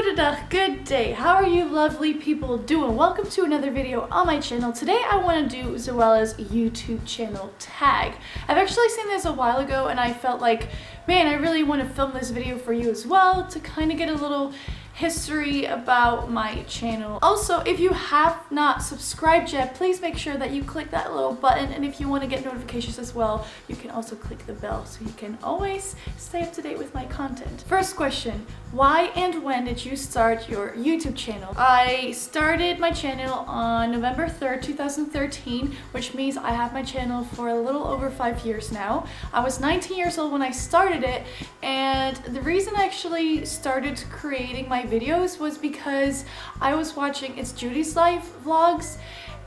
Goedendag, good day. How are you lovely people doing? Welcome to another video on my channel. Today I want to do Zoella's YouTube channel tag. I've actually seen this a while ago and I felt like, man, I really want to film this video for you as well to kind of get a little history about my channel. Also, if you have not subscribed yet, please make sure that you click that little button, and if you want to get notifications as well, you can also click the bell so you can always stay up to date with my content. First question, why and when did you start your YouTube channel? I started my channel on November 3rd, 2013, which means I have my channel for a little over 5 years now. I was 19 years old when I started it, and the reason I actually started creating my videos was because I was watching It's Judy's Life vlogs,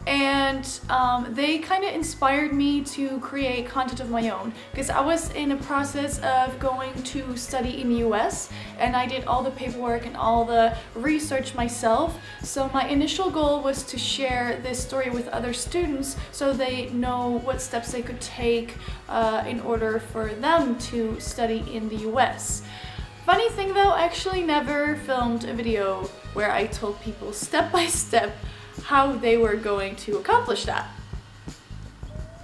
and they kind of inspired me to create content of my own because I was in a process of going to study in the US and I did all the paperwork and all the research myself. So my initial goal was to share this story with other students so they know what steps they could take in order for them to study in the US. Funny thing though, I actually never filmed a video where I told people step by step how they were going to accomplish that.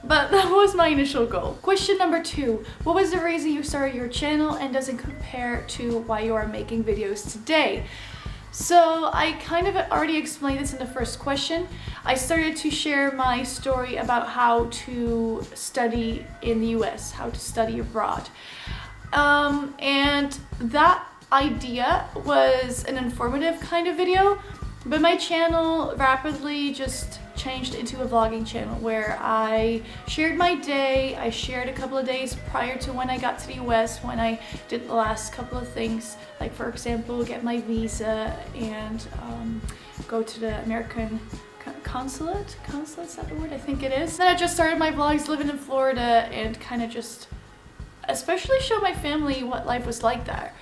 But that was my initial goal. Question number 2. What was the reason you started your channel and does it compare to why you are making videos today? So I kind of already explained this in the first question. I started to share my story about how to study in the US, how to study abroad. And that idea was an informative kind of video, but my channel rapidly just changed into a vlogging channel where I shared my day. I shared a couple of days prior to when I got to the US, when I did the last couple of things, like for example, get my visa and go to the American consulate? Is that the word? I think it is. Then I just started my vlogs living in Florida and kind of just especially show my family what life was like there.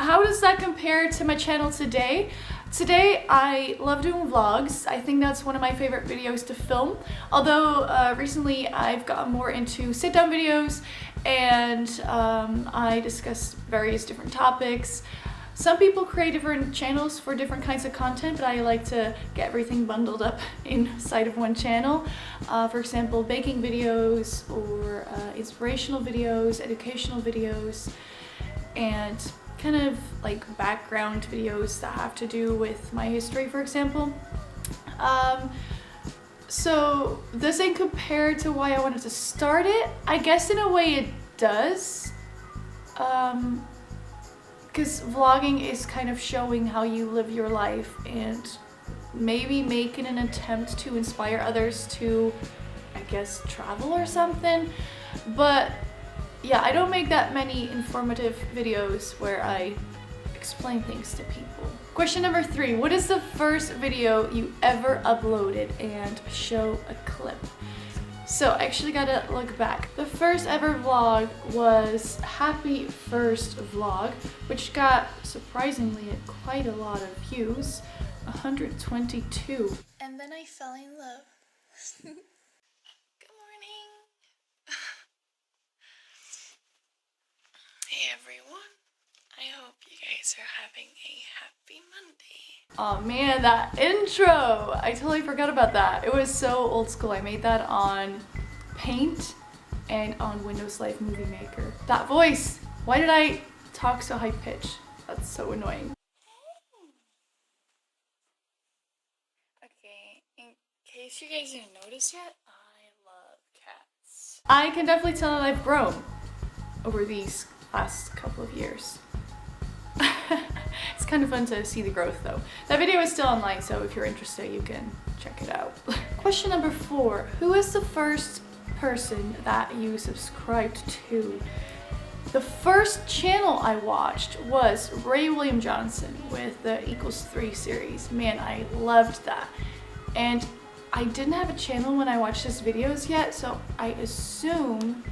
How does that compare to my channel today? Today I love doing vlogs. I think that's one of my favorite videos to film. Although recently I've gotten more into sit-down videos and I discuss various different topics. Some people create different channels for different kinds of content, but I like to get everything bundled up inside of one channel. For example, baking videos or inspirational videos, educational videos, and kind of like background videos that have to do with my history, for example. So does it compare to why I wanted to start it? I guess in a way it does. Because vlogging is kind of showing how you live your life and maybe making an attempt to inspire others to, I guess, travel or something. But yeah, I don't make that many informative videos where I explain things to people. Question number 3. What is the first video you ever uploaded and show a clip? So I actually gotta look back. The first ever vlog was Happy First Vlog, which got surprisingly quite a lot of views, 122. And then I fell in love. Good morning. Hey everyone. I hope you guys are having a happy Monday. Oh man, that intro! I totally forgot about that. It was so old school. I made that on Paint and on Windows Live Movie Maker. That voice! Why did I talk so high pitched? That's so annoying. Okay, in case you guys didn't notice yet, I love cats. I can definitely tell that I've grown over these last couple of years. It's kind of fun to see the growth though. That video is still online, so if you're interested you can check it out. Question number 4. Who is the first person that you subscribed to? The first channel I watched was Ray William Johnson with the =3 series. Man, I loved that. And I didn't have a channel when I watched his videos yet, so I assume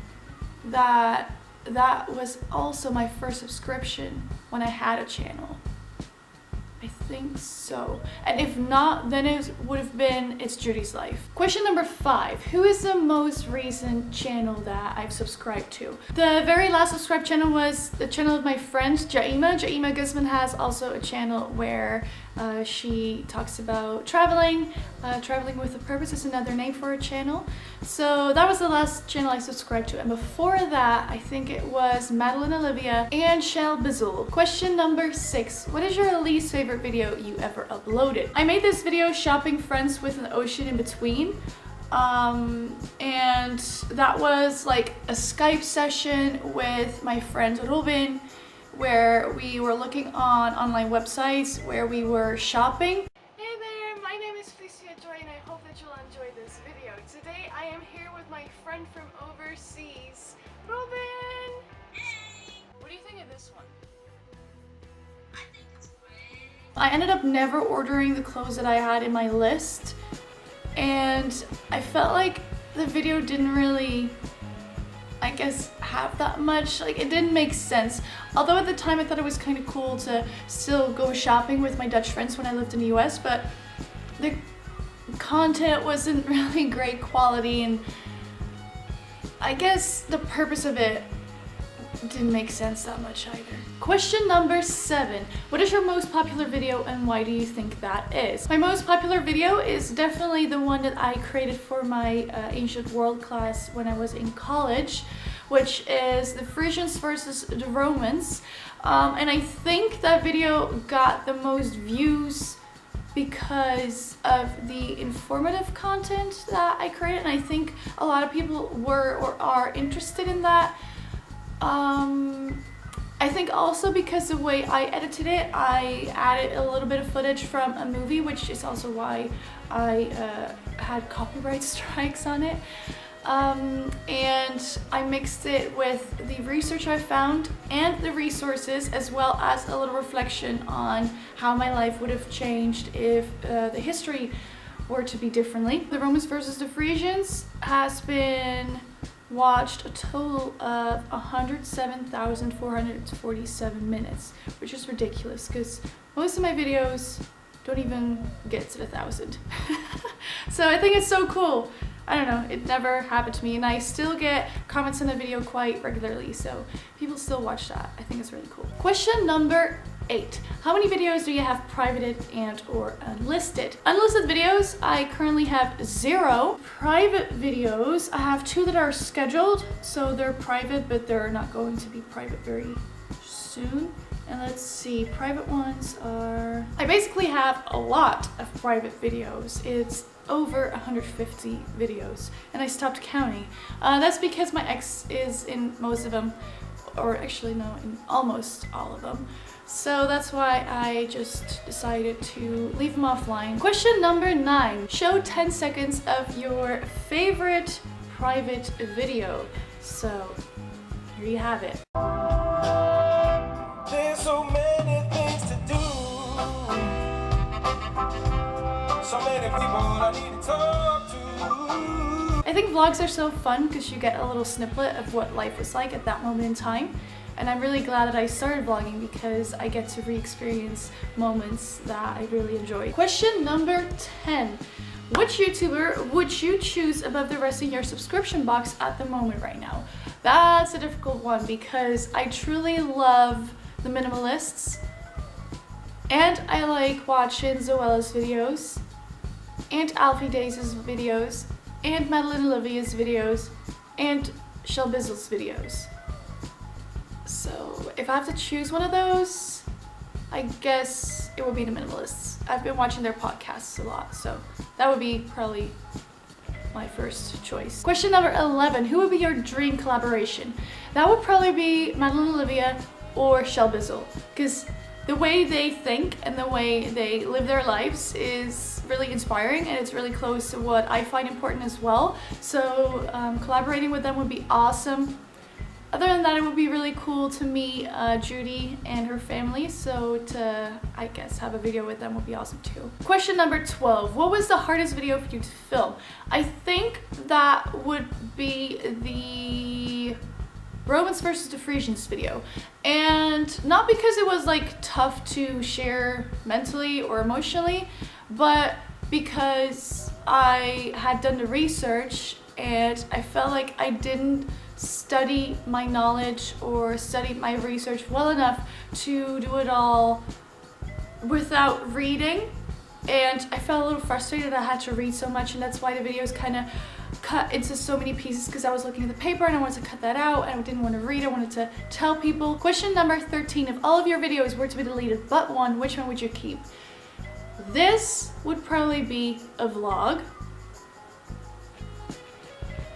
that that was also my first subscription when I had a channel. I think so. And if not, then it would have been It's Judy's Life. Question number 5. Who is the most recent channel that I've subscribed to? The very last subscribed channel was the channel of my friend Jaima. Jaima Guzman has also a channel where she talks about traveling. Traveling with a Purpose is another name for a channel. So that was the last channel I subscribed to. And before that, I think it was Madeline Olivia and Shell Bizzle. Question number 6. What is your least favorite video you ever uploaded? I made this video, Shopping Friends with an Ocean in Between. And that was like a Skype session with my friend Robin, where we were looking on online websites where we were shopping. Hey there, my name is PhyliciaJoy and I hope that you'll enjoy this video. Today I am here with my friend from overseas, Robin! Hey! What do you think of this one? I think it's great. I ended up never ordering the clothes that I had in my list, and I felt like the video didn't really, I guess, have that much, like it didn't make sense. Although at the time I thought it was kind of cool to still go shopping with my Dutch friends when I lived in the US, but the content wasn't really great quality, and I guess the purpose of it didn't make sense that much either. Question number 7. What is your most popular video and why do you think that is? My most popular video is definitely the one that I created for my Ancient World class when I was in college, which is the Frisians versus the Romans. And I think that video got the most views because of the informative content that I created, and I think a lot of people were or are interested in that. I think also because the way I edited it, I added a little bit of footage from a movie, which is also why I had copyright strikes on it. And I mixed it with the research I found and the resources, as well as a little reflection on how my life would have changed if the history were to be differently. The Romans versus the Frisians has been watched a total of 107,447 minutes, which is ridiculous because most of my videos don't even get to 1,000. So I think it's so cool. I don't know, it never happened to me, and I still get comments on the video quite regularly, so people still watch that. I think it's really cool. Question number 8. How many videos do you have privated and or unlisted? Unlisted videos, I currently have 0. Private videos, I have 2 that are scheduled, so they're private, but they're not going to be private very soon. And let's see, private ones are... I basically have a lot of private videos. It's over 150 videos, and I stopped counting. That's because my ex is in most of them, or actually no, in almost all of them. So that's why I just decided to leave them offline. Question number 9. Show 10 seconds of your favorite private video. So here you have it. There's so many things to do. So many people I need to talk to. I think vlogs are so fun because you get a little snippet of what life was like at that moment in time. And I'm really glad that I started vlogging because I get to re-experience moments that I really enjoy. Question number 10. Which YouTuber would you choose above the rest in your subscription box at the moment right now? That's a difficult one because I truly love the minimalists. And I like watching Zoella's videos, and Alfie Days' videos, and Madeline Olivia's videos, and Shell Bizzle's videos. So if I have to choose one of those, I guess it would be the minimalists. I've been watching their podcasts a lot, so that would be probably my first choice. Question number 11. Who would be your dream collaboration? That would probably be Madeline Olivia or Shell Bizzle, because the way they think and the way they live their lives is really inspiring, and it's really close to what I find important as well. So collaborating with them would be awesome. Other than that, it would be really cool to meet Judy and her family, so to, I guess, have a video with them would be awesome too. Question number 12. What was the hardest video for you to film? I think that would be the Romans versus Ephesians video. And not because it was like tough to share mentally or emotionally, but because I had done the research and I felt like I didn't study my knowledge or study my research well enough to do it all without reading. And I felt a little frustrated I had to read so much, and that's why the videos kind of cut into so many pieces, because I was looking at the paper and I wanted to cut that out and I didn't want to read. I wanted to tell people. Question number 13, if all of your videos were to be deleted but one, which one would you keep? This would probably be a vlog,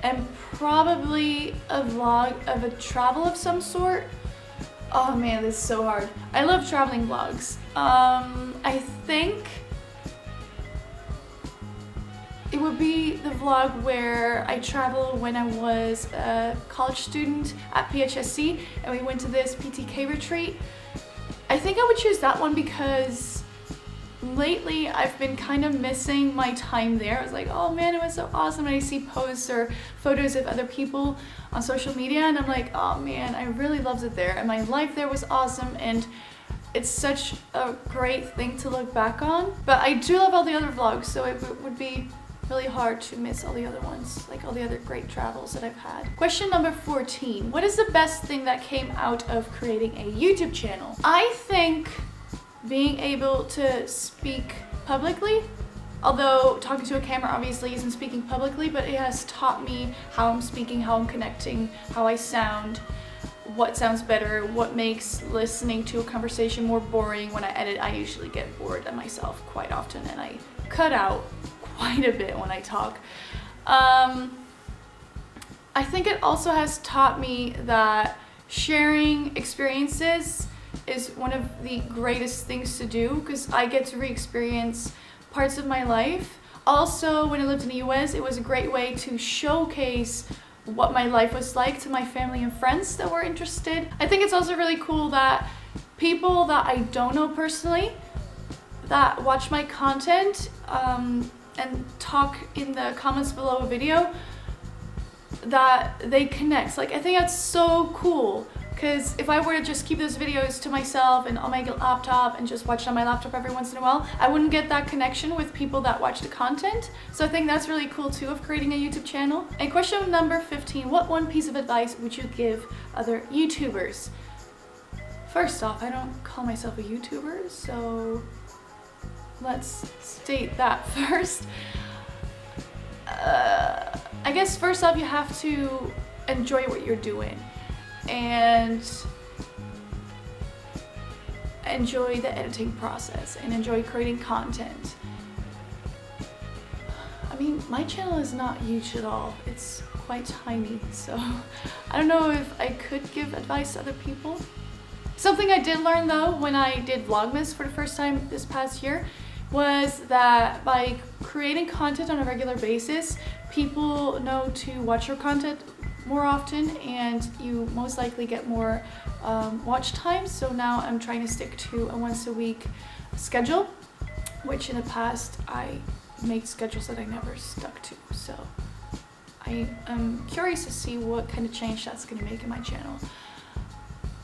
and probably a vlog of a travel of some sort. Oh man, this is so hard. I love traveling vlogs. I think it would be the vlog where I traveled when I was a college student at PhD and we went to this PJK retreat. I think I would choose that one because lately I've been kind of missing my time there. I was like, oh man, it was so awesome. And I see posts or photos of other people on social media and I'm like, oh man, I really loved it there. And my life there was awesome, and it's such a great thing to look back on. But I do love all the other vlogs, so it would be really hard to miss all the other ones, like all the other great travels that I've had. Question number 14. What is the best thing that came out of creating a YouTube channel? I think being able to speak publicly, although talking to a camera obviously isn't speaking publicly, but it has taught me how I'm speaking, how I'm connecting, how I sound, what sounds better, what makes listening to a conversation more boring. When I edit, I usually get bored of myself quite often and I cut out quite a bit when I talk. I think it also has taught me that sharing experiences is one of the greatest things to do, because I get to re-experience parts of my life. Also, when I lived in the US, it was a great way to showcase what my life was like to my family and friends that were interested. I think it's also really cool that people that I don't know personally that watch my content and talk in the comments below a video, that they connect. Like, I think that's so cool, because if I were to just keep those videos to myself and on my laptop and just watch it on my laptop every once in a while, I wouldn't get that connection with people that watch the content. So I think that's really cool too of creating a YouTube channel. And question number 15, what one piece of advice would you give other YouTubers? First off, I don't call myself a YouTuber, so let's state that first. I guess first off, you have to enjoy what you're doing and enjoy the editing process and enjoy creating content. I mean, my channel is not huge at all. It's quite tiny, so I don't know if I could give advice to other people. Something I did learn though when I did Vlogmas for the first time this past year was that by creating content on a regular basis, people know to watch your content more often and you most likely get more watch time. So now I'm trying to stick to a once a week schedule, which in the past I made schedules that I never stuck to. So I am curious to see what kind of change that's going to make in my channel.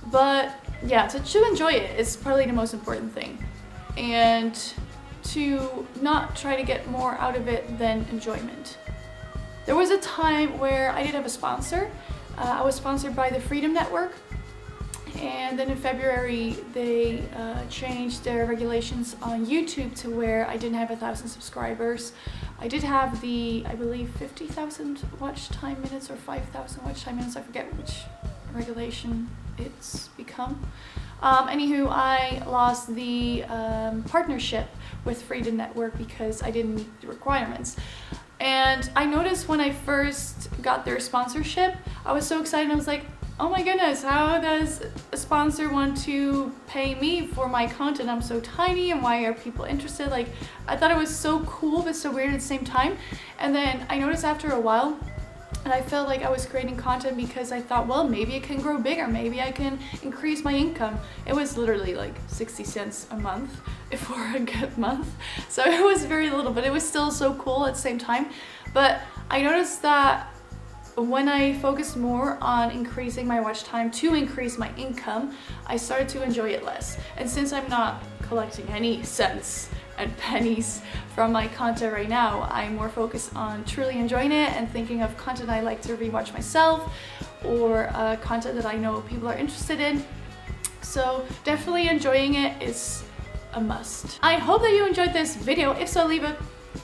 But yeah, to enjoy it is probably the most important thing, and to not try to get more out of it than enjoyment. There was a time where I did have a sponsor. I was sponsored by the Freedom Network, and then in February they changed their regulations on YouTube to where I didn't have 1,000 subscribers. I did have the, I believe, 50,000 watch time minutes or 5,000 watch time minutes. I forget which regulation it's become. Anywho, I lost the partnership with Freedom Network because I didn't meet the requirements. And I noticed when I first got their sponsorship, I was so excited. I was like, oh my goodness, how does a sponsor want to pay me for my content? I'm so tiny, and why are people interested? Like, I thought it was so cool but so weird at the same time. And then I noticed after a while, and I felt like I was creating content because I thought, well, maybe it can grow bigger, maybe I can increase my income. It was literally like 60 cents a month for a good month, so it was very little, but it was still so cool at the same time. But I noticed that when I focused more on increasing my watch time to increase my income, I started to enjoy it less. And since I'm not collecting any cents and pennies from my content right now, I'm more focused on truly enjoying it and thinking of content I like to rewatch myself, or content that I know people are interested in. So definitely enjoying it is a must. I hope that you enjoyed this video. If so, leave a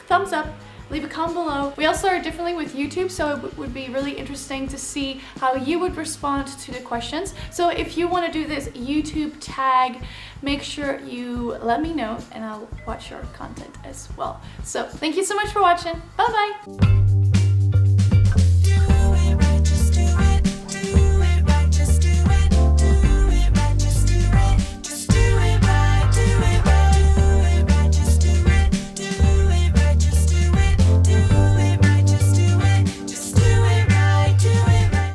thumbs up, leave a comment below. We all started differently with YouTube, so it would be really interesting to see how you would respond to the questions. So if you want to do this YouTube tag, make sure you let me know and I'll watch your content as well. So thank you so much for watching. Bye bye.